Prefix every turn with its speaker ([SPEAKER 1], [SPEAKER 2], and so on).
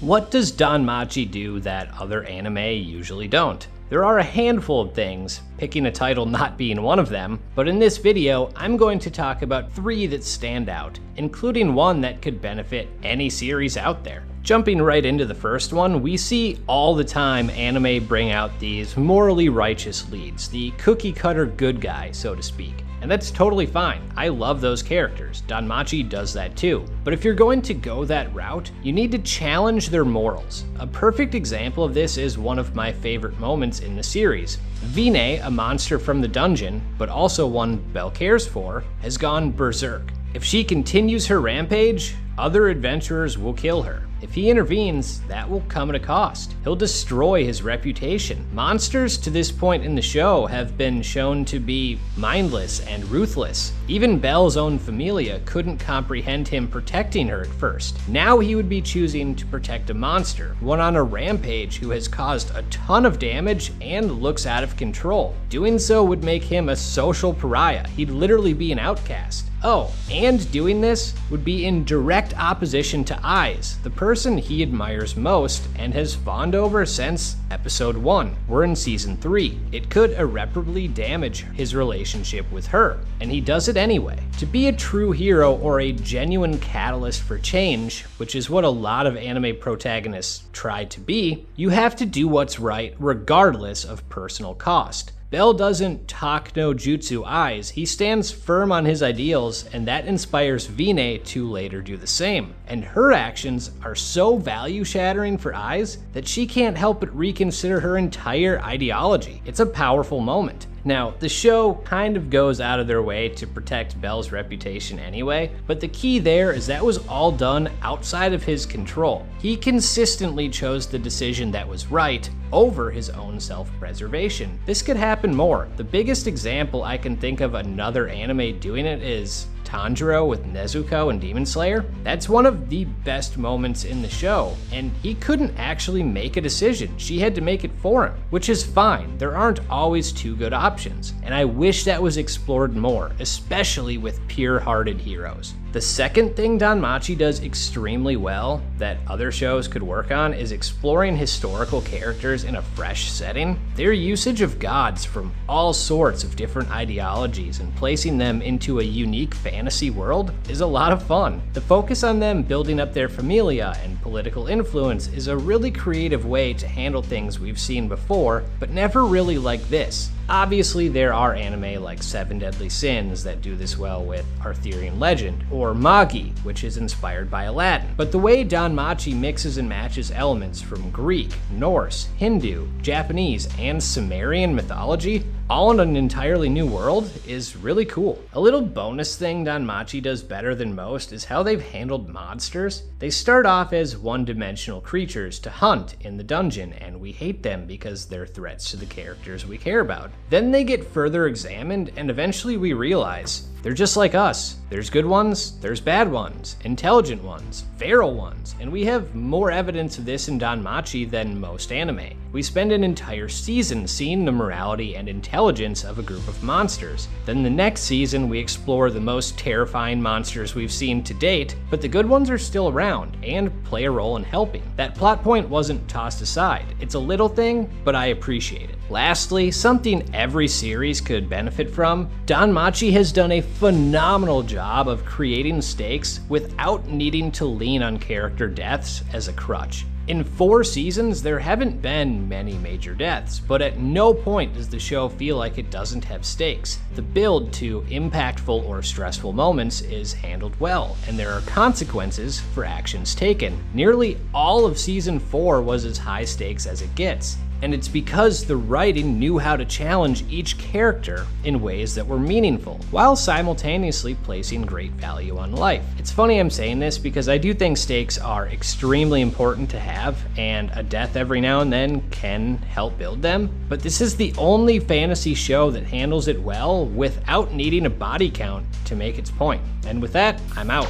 [SPEAKER 1] What does DanMachi do that other anime usually don't? There are a handful of things, picking a title not being one of them, but in this video, I'm going to talk about 3 that stand out, including one that could benefit any series out there. Jumping right into the first one, we see all the time anime bring out these morally righteous leads, the cookie cutter good guy, so to speak. And that's totally fine. I love those characters. DanMachi does that too. But if you're going to go that route, you need to challenge their morals. A perfect example of this is one of my favorite moments in the series. Vine, a monster from the dungeon, but also one Bell cares for, has gone berserk. If she continues her rampage, other adventurers will kill her. If he intervenes, that will come at a cost. He'll destroy his reputation. Monsters to this point in the show have been shown to be mindless and ruthless. Even Belle's own Familia couldn't comprehend him protecting her at first. Now he would be choosing to protect a monster, one on a rampage who has caused a ton of damage and looks out of control. Doing so would make him a social pariah. He'd literally be an outcast. Oh, and doing this would be in direct opposition to Aiz, the person he admires most and has fawned over since episode 1. We're in season 3. It could irreparably damage his relationship with her, and he does it anyway. To be a true hero or a genuine catalyst for change, which is what a lot of anime protagonists try to be, you have to do what's right regardless of personal cost. Bell doesn't talk no jutsu Aiz, he stands firm on his ideals, and that inspires Vine to later do the same. And her actions are so value-shattering for Aiz that she can't help but reconsider her entire ideology. It's a powerful moment. Now, the show kind of goes out of their way to protect Belle's reputation anyway, but the key there is that was all done outside of his control. He consistently chose the decision that was right over his own self-preservation. This could happen more. The biggest example I can think of another anime doing it is Tanjiro with Nezuko and Demon Slayer. That's one of the best moments in the show, and he couldn't actually make a decision. She had to make it for him, which is fine. There aren't always 2 good options, and I wish that was explored more, especially with pure-hearted heroes. The second thing DanMachi does extremely well that other shows could work on is exploring historical characters in a fresh setting. Their usage of gods from all sorts of different ideologies and placing them into a unique fantasy world is a lot of fun. The focus on them building up their familia and political influence is a really creative way to handle things we've seen before, but never really like this. Obviously, there are anime like Seven Deadly Sins that do this well with Arthurian legend, or Magi, which is inspired by Aladdin. But the way DanMachi mixes and matches elements from Greek, Norse, Hindu, Japanese, and Sumerian mythology, all in an entirely new world, is really cool. A little bonus thing DanMachi does better than most is how they've handled monsters. They start off as one-dimensional creatures to hunt in the dungeon, and we hate them because they're threats to the characters we care about. Then they get further examined, and eventually we realize they're just like us. There's good ones, there's bad ones, intelligent ones, feral ones, and we have more evidence of this in DanMachi than most anime. We spend an entire season seeing the morality and intelligence of a group of monsters. Then the next season we explore the most terrifying monsters we've seen to date, but the good ones are still around and play a role in helping. That plot point wasn't tossed aside. It's a little thing, but I appreciate it. Lastly, something every series could benefit from, DanMachi has done a phenomenal job of creating stakes without needing to lean on character deaths as a crutch. In 4 seasons, there haven't been many major deaths, but at no point does the show feel like it doesn't have stakes. The build to impactful or stressful moments is handled well, and there are consequences for actions taken. Nearly all of season 4 was as high stakes as it gets, and it's because the writing knew how to challenge each character in ways that were meaningful, while simultaneously placing great value on life. It's funny I'm saying this because I do think stakes are extremely important to have, and a death every now and then can help build them, but this is the only fantasy show that handles it well without needing a body count to make its point. And with that, I'm out.